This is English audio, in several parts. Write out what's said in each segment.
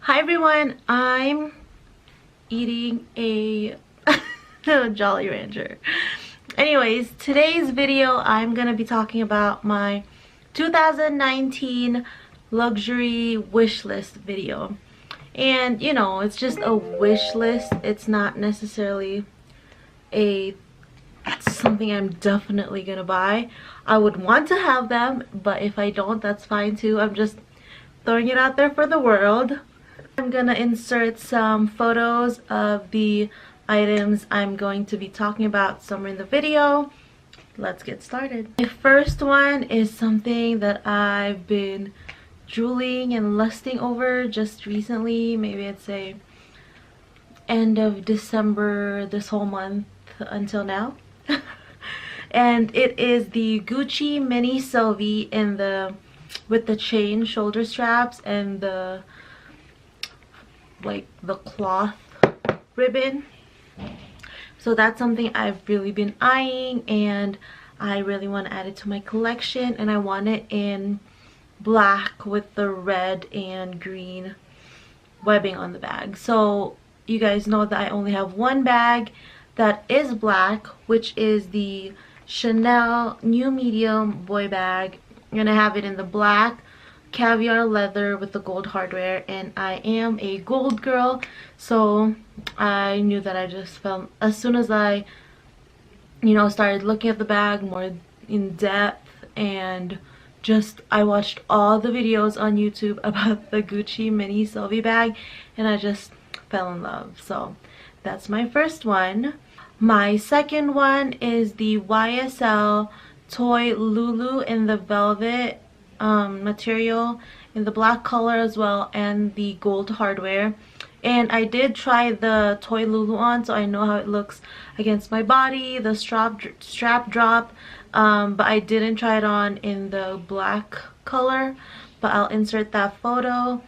Hi everyone, I'm eating a Jolly Rancher. Anyways, today's video I'm gonna be talking about my 2019 luxury wish list video. And you know, it's just a wish list. It's not necessarily something I'm definitely gonna buy. I would want to have them, but if I don't, that's fine too. I'm just throwing it out there for the world. I'm gonna insert some photos of the items I'm going to be talking about somewhere in the video. Let's get started. The first one is something that I've been drooling and lusting over just recently. Maybe it's a end of December, this whole month until now. And it is the Gucci mini Sylvie in the with the chain shoulder straps and the cloth ribbon. So that's something I've really been eyeing, and I really want to add it to my collection, and I want it in black with the red and green webbing on the bag. So you guys know that I only have one bag that is black, which is the Chanel New Medium boy bag. I'm gonna have it in the black caviar leather with the gold hardware, and I am a gold girl, so I knew that I just felt, as soon as I started looking at the bag more in depth, and just I watched all the videos on YouTube about the Gucci mini Sylvie bag, and I just fell in love. So that's my first one. My second one is the YSL Toy Lulu in the velvet material, in the black color as well, and the gold hardware. And I did try the Toy Lulu on, so I know how it looks against my body, the strap drop, but I didn't try it on in the black color, but I'll insert that photo.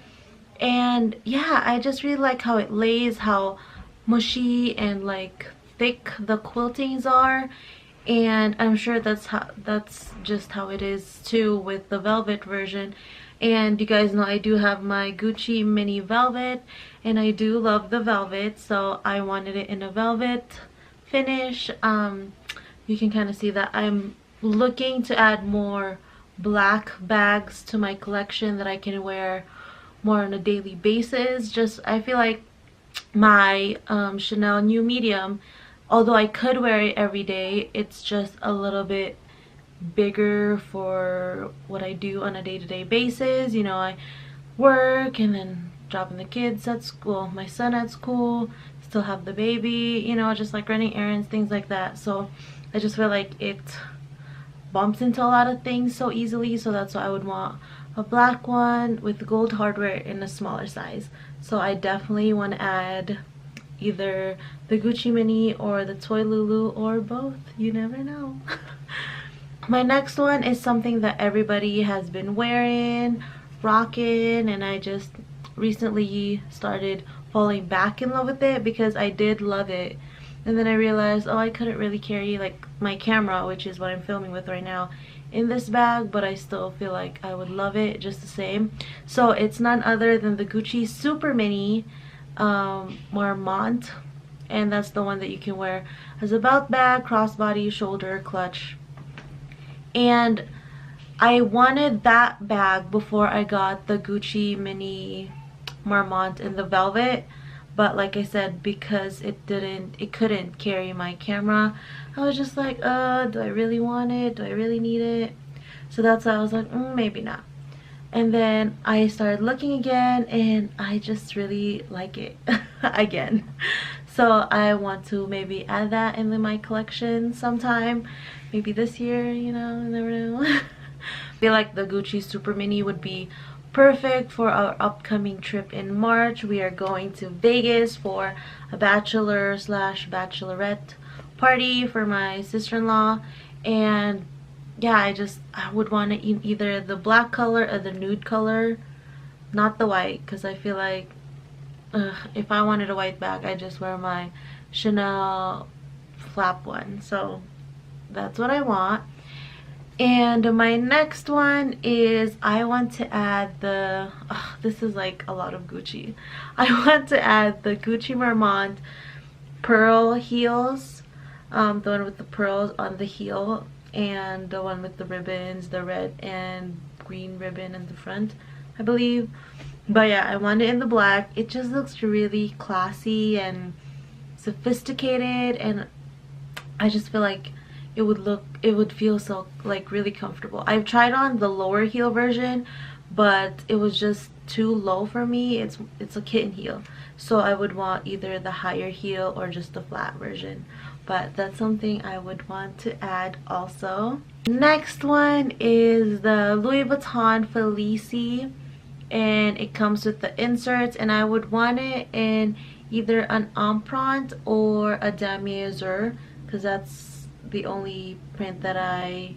And yeah, I just really like how it lays, how mushy and like thick the quiltings are, and I'm sure that's just how it is too with the velvet version. And you guys know I do have my Gucci mini velvet, and I do love the velvet, so I wanted it in a velvet finish. You can kind of see that I'm looking to add more black bags to my collection that I can wear more on a daily basis. Just I feel like my Chanel New Medium, although I could wear it every day, it's just a little bit bigger for what I do on a day-to-day basis. You know, I work and then dropping the kids at school, my son at school, still have the baby, you know, just like running errands, things like that. So I just feel like it bumps into a lot of things so easily, so that's why I would want a black one with gold hardware in a smaller size. So I definitely want to add either the Gucci mini or the Toy Lulu, or both, you never know. My next one is something that everybody has been wearing, rocking, and I just recently started falling back in love with it because I did love it, and then I realized, oh, I couldn't really carry like my camera, which is what I'm filming with right now, in this bag, but I still feel like I would love it just the same. So it's none other than the Gucci Super Mini Marmont, and that's the one that you can wear as a belt bag, crossbody, shoulder, clutch. And I wanted that bag before I got the Gucci mini Marmont in the velvet, but like I said, because it couldn't carry my camera, I was just like, do I really want it? Do I really need it? So that's why I was like, maybe not. And then I started looking again, and I just really like it again. So I want to maybe add that into my collection sometime, maybe this year, you know, never know. I feel like the Gucci Super Mini would be perfect for our upcoming trip in March. We are going to Vegas for a bachelor/bachelorette party for my sister-in-law, and yeah, I would want to eat either the black color or the nude color, not the white, because I feel like if I wanted a white bag, I just wear my Chanel flap one. So that's what I want. And my next one is I want to add the this is like a lot of Gucci. I want to add the Gucci Marmont pearl heels, the one with the pearls on the heel and the one with the ribbons, the red and green ribbon in the front, I believe. But yeah, I want it in the black. It just looks really classy and sophisticated, and I just feel like it would feel so like really comfortable. I've tried on the lower heel version, but it was just too low for me. It's a kitten heel, so I would want either the higher heel or just the flat version. But that's something I would want to add also. Next one is the Louis Vuitton Felicie, and it comes with the inserts, and I would want it in either an empreinte or a demi-azur, because that's the only print that I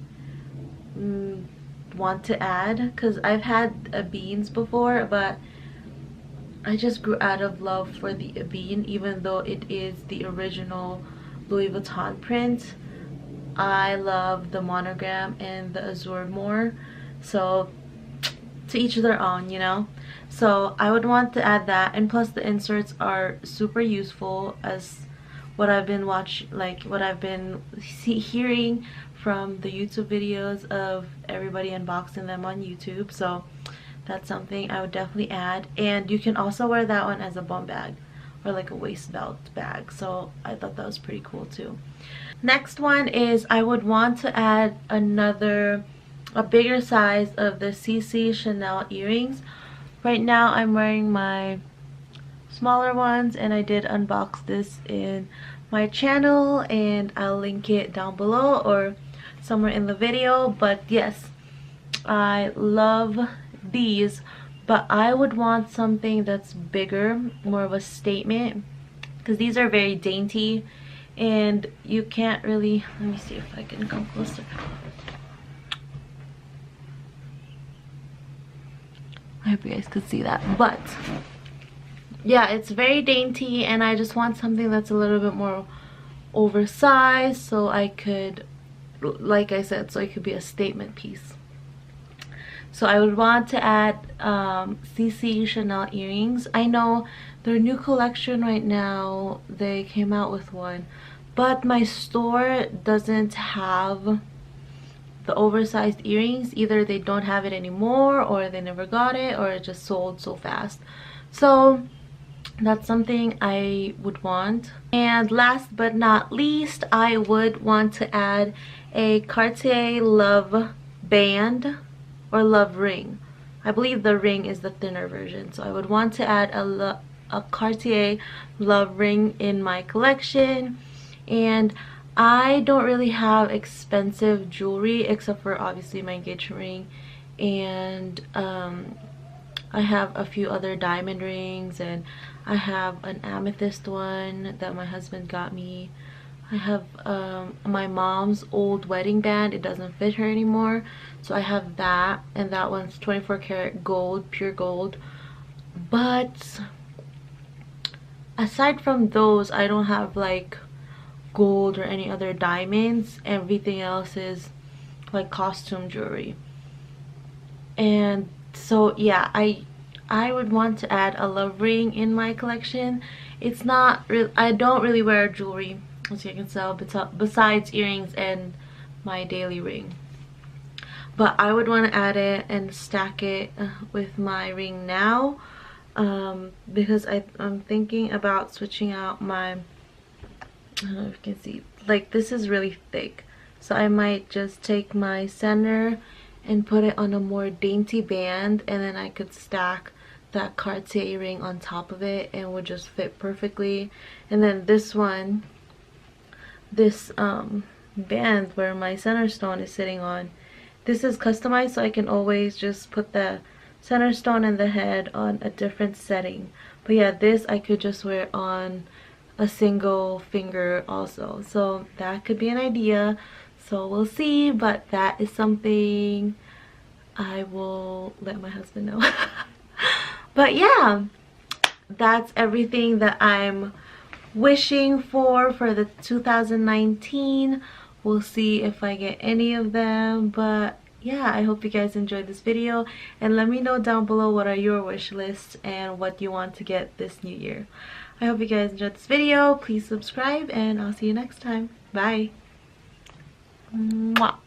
want to add, because I've had beans before, but I just grew out of love for the bean. Even though it is the original Louis Vuitton print, I love the monogram and the azure more. So to each their own, you know. So I would want to add that, and plus the inserts are super useful, as what I've been hearing from the YouTube videos of everybody unboxing them on YouTube. So that's something I would definitely add. And you can also wear that one as a bum bag or like a waist belt bag, so I thought that was pretty cool too. Next one is I would want to add a bigger size of the CC Chanel earrings. Right now I'm wearing my smaller ones, and I did unbox this in my channel, and I'll link it down below or somewhere in the video. But yes, I love these, but I would want something that's bigger, more of a statement, because these are very dainty and you can't really, let me see if I can come closer. I hope you guys could see that. But yeah, it's very dainty, and I just want something that's a little bit more oversized, so I could, like I said, so it could be a statement piece. So I would want to add CC Chanel earrings. I know their new collection right now, they came out with one, but my store doesn't have the oversized earrings. Either they don't have it anymore, or they never got it, or it just sold so fast. So that's something I would want. And last but not least, I would want to add a Cartier Love band or love ring. I believe the ring is the thinner version, so I would want to add a Cartier love ring in my collection. And I don't really have expensive jewelry except for obviously my engagement ring, and I have a few other diamond rings, and I have an amethyst one that my husband got me. I have my mom's old wedding band. It doesn't fit her anymore, so I have that, and that one's 24 karat gold, pure gold. But aside from those, I don't have like gold or any other diamonds. Everything else is like costume jewelry. And so yeah, I would want to add a love ring in my collection. It's not real, I don't really wear jewelry, as you can tell, besides earrings and my daily ring. But I would want to add it and stack it with my ring now, because I'm thinking about switching out my, I don't know if you can see, like this is really thick, so I might just take my center and put it on a more dainty band, and then I could stack that Cartier ring on top of it and would just fit perfectly. And then this one, this band where my center stone is sitting on, this is customized, so I can always just put the center stone and the head on a different setting. But yeah, this I could just wear on a single finger also, so that could be an idea. So we'll see, but that is something I will let my husband know. But yeah, that's everything that I'm wishing for the 2019 We'll see if I get any of them, but yeah, I hope you guys enjoyed this video, and let me know down below what are your wish lists and what you want to get this new year. I hope you guys enjoyed this video. Please subscribe, and I'll see you next time. Bye. Mwah.